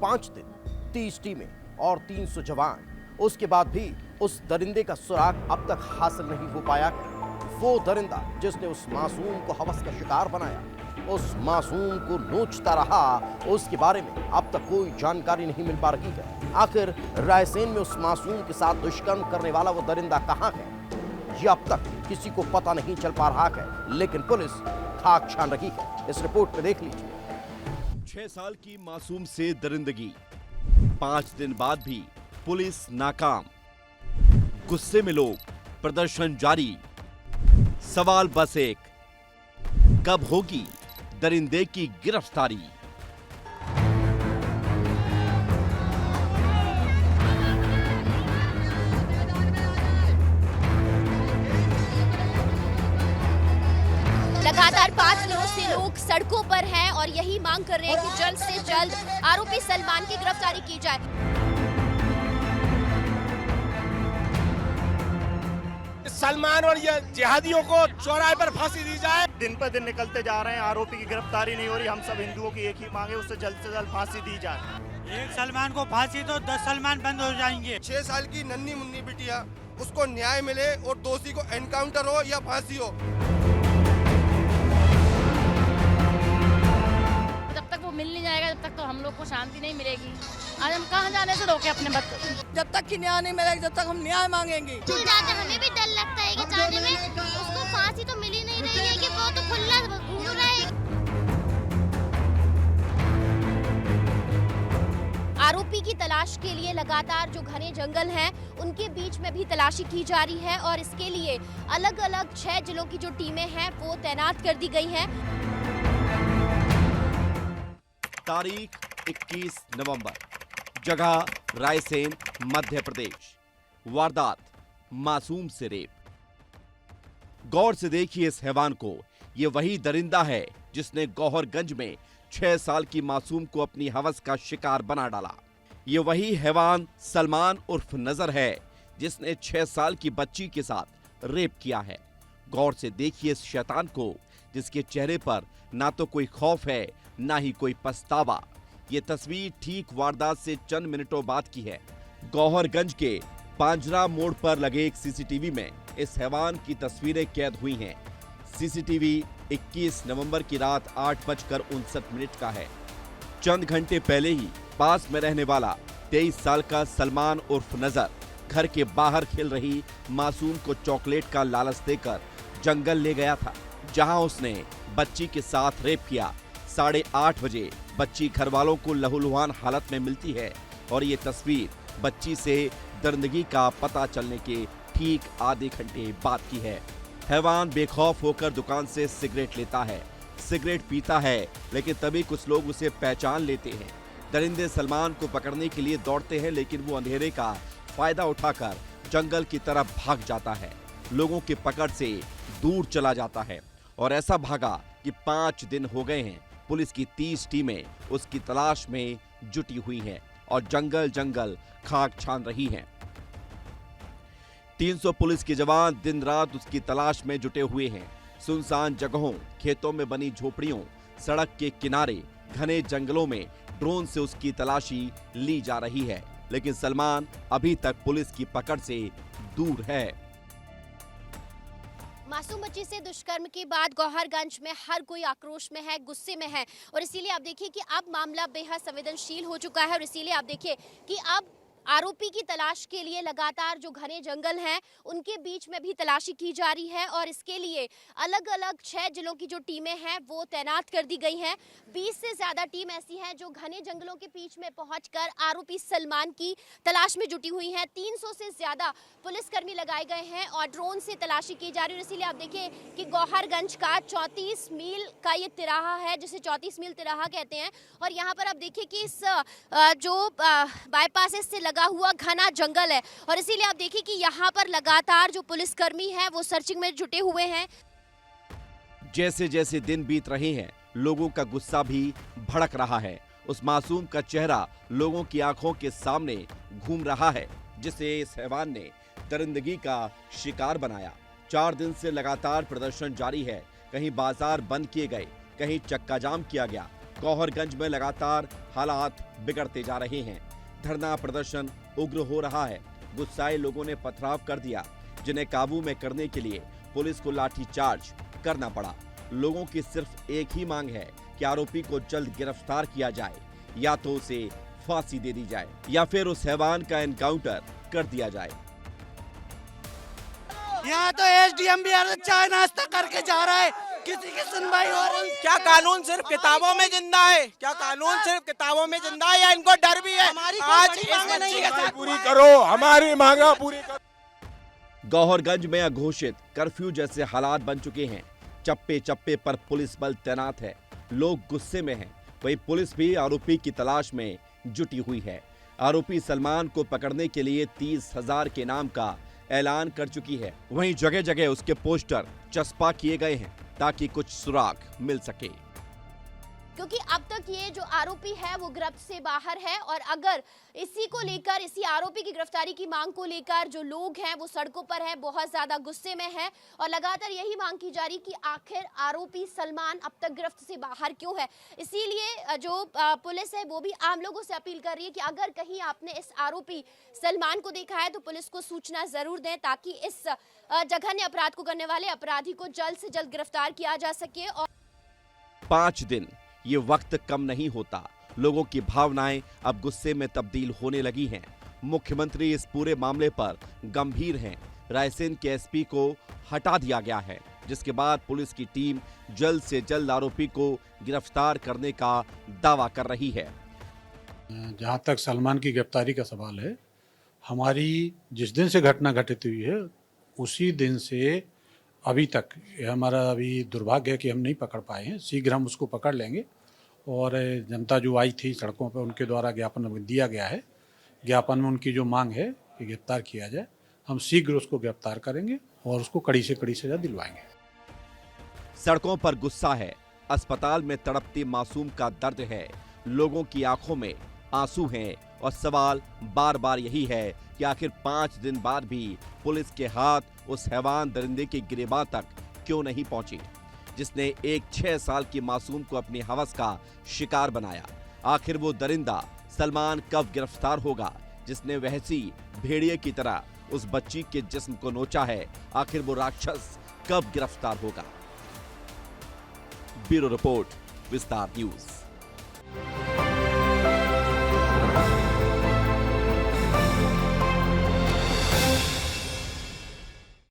5 दिन, 30 टीमें और 300 जवान, उसके बाद भी उस दरिंदे का सुराग अब तक हासिल नहीं हो पाया है। वो दरिंदा जिसने उस मासूम को हवस का शिकार बनाया, उस मासूम को नोचता रहा, उसके बारे में अब तक कोई जानकारी नहीं मिल पा रही है। आखिर रायसेन में उस मासूम के साथ दुष्कर्म करने वाला वो दरिंदा कहाँ है, ये अब तक किसी को पता नहीं चल पा रहा है, लेकिन पुलिस खाक छान रही है। इस रिपोर्ट में देख लीजिए। 6 साल की मासूम से दरिंदगी, 5 दिन बाद भी पुलिस नाकाम, गुस्से में लोग, प्रदर्शन जारी। सवाल बस एक, कब होगी दरिंदे की गिरफ्तारी? लगातार 5 दिनों से लोग सड़कों पर हैं और यही मांग कर रहे हैं कि जल्द से जल्द आरोपी सलमान की गिरफ्तारी की जाए। सलमान और ये जिहादियों को चौराहे पर फांसी दी जाए। दिन पर दिन निकलते जा रहे हैं, आरोपी की गिरफ्तारी नहीं हो रही। हम सब हिंदुओं की एक ही मांग है, उससे जल्द से जल्द फांसी दी जाए। एक सलमान को फांसी तो 10 सलमान बंद हो जाएंगे। 6 साल की नन्ही मुन्नी बिटिया, उसको न्याय मिले और दोषी को एनकाउंटर हो या फांसी हो। जब तक वो मिल नहीं जाएगा, जब तक तो हम लोग को शांति नहीं मिलेगी। आज हम कहाँ जाने से रोके अपने बच्चों? जब तक कि न्याय नहीं मिलेगा, जब तक हम न्याय मांगेंगे। हमें भी डर लगता है कि जाने में, उसको फांसी तो मिल ही नहीं रही है कि वो तो खुला घूम रहा है। आरोपी की तलाश के लिए लगातार जो घने जंगल हैं, उनके बीच में भी तलाशी की जा रही है और इसके लिए अलग अलग 6 जिलों की जो टीमें हैं वो तैनात कर दी गई हैं। तारीख 21 नवंबर, जगह रायसेन, मध्य प्रदेश। वारदात मासूम से रेप। गौर से देखिए इस हैवान को। ये वही दरिंदा है जिसने गौहरगंज में 6 साल की मासूम को अपनी हवस का शिकार बना डाला। ये वही हैवान सलमान उर्फ नजर है जिसने 6 साल की बच्ची के साथ रेप किया है। गौर से देखिए इस शैतान को, जिसके चेहरे पर ना तो कोई खौफ है ना ही कोई पछतावा। ये तस्वीर ठीक वारदात से चंद मिनटों बाद की है। गौहरगंज के पांजरा मोड़ पर लगे एक सीसीटीवी में इस हैवान की तस्वीरें कैद हुई हैं। सीसीटीवी 21 नवंबर की रात 8:59 का है। चंद घंटे पहले ही पास में रहने वाला 23 साल का सलमान उर्फ नजर घर के बाहर खेल रही मासूम को चॉकलेट का लालच देकर जंगल ले गया था, जहां उसने बच्ची के साथ रेप किया। 8:30 बजे बच्ची घर वालों को लहूलुहान हालत में मिलती है और ये तस्वीर बच्ची से दरिंदगी का पता चलने के ठीक आधे घंटे बाद की है। हैवान बेखौफ होकर दुकान से सिगरेट लेता है, सिगरेट पीता है, लेकिन तभी कुछ लोग उसे पहचान लेते हैं। दरिंदे सलमान को पकड़ने के लिए दौड़ते हैं, लेकिन वो अंधेरे का फायदा उठाकर जंगल की तरफ भाग जाता है, लोगों की पकड़ से दूर चला जाता है और ऐसा भागा कि 5 दिन हो गए हैं। पुलिस की 30 टीमें उसकी तलाश में जुटी हुई हैं और जंगल जंगल खाक छान रही हैं। 300 पुलिस के जवान दिन रात उसकी तलाश में जुटे हुए हैं। सुनसान जगहों, खेतों में बनी झोपड़ियों, सड़क के किनारे, घने जंगलों में ड्रोन से उसकी तलाशी ली जा रही है, लेकिन सलमान अभी तक पुलिस की पकड़ से दूर है। मासूम बच्ची से दुष्कर्म के बाद गौहरगंज में हर कोई आक्रोश में है, गुस्से में है और इसीलिए आप देखिए कि अब मामला बेहद संवेदनशील हो चुका है और इसीलिए आप देखिए कि अब आरोपी की तलाश के लिए लगातार जो घने जंगल हैं उनके बीच में भी तलाशी की जा रही है और इसके लिए अलग अलग 6 जिलों की जो टीमें हैं वो तैनात कर दी गई हैं। 20 से ज़्यादा टीम ऐसी हैं जो घने जंगलों के बीच में पहुंचकर आरोपी सलमान की तलाश में जुटी हुई हैं। 300 से ज़्यादा पुलिसकर्मी लगाए गए हैं और ड्रोन से तलाशी की जा रही है। इसीलिए आप देखिए कि गौहरगंज का 34 मील का ये तिराहा है, जिसे 34 मील तिराहा कहते हैं और यहाँ पर आप देखिए कि इस जो बाईपास से लगा हुआ घना जंगल है और इसीलिए आप देखिए कि यहाँ पर लगातार जो पुलिसकर्मी हैं वो सर्चिंग में जुटे हुए हैं। जैसे जैसे दिन बीत रहे हैं, लोगों का गुस्सा भी भड़क रहा है। उस मासूम का चेहरा लोगों की आंखों के सामने घूम रहा है, जिसे इस हैवान ने दरिंदगी का शिकार बनाया। 4 दिन से लगातार प्रदर्शन जारी है। कहीं बाजार बंद किए गए, कहीं चक्का जाम किया गया, गौहरगंज में लगातार हालात बिगड़ते जा रहे हैं। धरना प्रदर्शन उग्र हो रहा है। गुस्साए लोगों ने पथराव कर दिया, जिन्हें काबू में करने के लिए पुलिस को लाठीचार्ज करना पड़ा। लोगों की सिर्फ एक ही मांग है कि आरोपी को जल्द गिरफ्तार किया जाए, या तो उसे फांसी दे दी जाए या फिर उस हैवान का एनकाउंटर कर दिया जाए। यहाँ तो एसडीएम भी चाय नाश्ता करके जा रहा है, किसी की सुनवाई हो रही। क्या कानून सिर्फ किताबों में जिंदा है? क्या कानून सिर्फ किताबों में जिंदा है या इनको डर भी है? आज इस बच्ची के साथ पूरी करो, हमारी मांगा पूरी करो। गौहरगंज में अघोषित कर्फ्यू जैसे हालात बन चुके हैं। चप्पे चप्पे पर पुलिस बल तैनात है। लोग गुस्से में हैं। वहीं पुलिस भी आरोपी की तलाश में जुटी हुई है। आरोपी सलमान को पकड़ने के लिए 30,000 के नाम का ऐलान कर चुकी है। वहीं जगह जगह उसके पोस्टर चस्पा किए गए हैं ताकि कुछ सुराग मिल सके, क्योंकि अब तक ये जो आरोपी है वो गिरफ्त से बाहर है। और अगर इसी को लेकर, इसी आरोपी की गिरफ्तारी की मांग को लेकर जो लोग हैं वो सड़कों पर हैं, बहुत ज्यादा गुस्से में हैं और लगातार यही मांग की जा रही कि आखिर आरोपी सलमान अब तक गिरफ्त से बाहर क्यों है। इसीलिए जो पुलिस है वो भी आम लोगों से अपील कर रही है कि अगर कहीं आपने इस आरोपी सलमान को देखा है तो पुलिस को सूचना जरूर दें, ताकि इस जघन्य अपराध को करने वाले अपराधी को जल्द से जल्द गिरफ्तार किया जा सके। और 5 दिन ये वक्त कम नहीं होता। लोगों की भावनाएं अब गुस्से में तब्दील होने लगी हैं। मुख्यमंत्री इस पूरे मामले पर गंभीर हैं। रायसेन के एसपी को हटा दिया गया है, जिसके बाद पुलिस की टीम जल्द से जल्द आरोपी को गिरफ्तार करने का दावा कर रही है। जहां तक सलमान की गिरफ्तारी का सवाल है, हमारी जिस दिन से घटना घटित हुई है उसी दिन से अभी तक हमारा अभी दुर्भाग्य है कि हम नहीं पकड़ पाए हैं। शीघ्र हम उसको पकड़ लेंगे और जनता जो आई थी सड़कों पर उनके द्वारा ज्ञापन दिया गया है। ज्ञापन में उनकी जो मांग है कि गिरफ्तार किया जाए, हम शीघ्र उसको गिरफ्तार करेंगे और उसको कड़ी से कड़ी सजा दिलवाएंगे। सड़कों पर गुस्सा है, अस्पताल में तड़पती मासूम का दर्द है, लोगों की आंखों में आंसू हैं और सवाल बार बार यही है कि आखिर 5 दिन बाद भी पुलिस के हाथ उस हैवान दरिंदे की गिरबान तक क्यों नहीं पहुंची, जिसने एक 6 साल की मासूम को अपनी हवस का शिकार बनाया। आखिर वो दरिंदा सलमान कब गिरफ्तार होगा, जिसने वहसी भेड़िए की तरह उस बच्ची के जिस्म को नोचा है? आखिर वो राक्षस कब गिरफ्तार होगा? ब्यूरो रिपोर्ट, विस्तार न्यूज।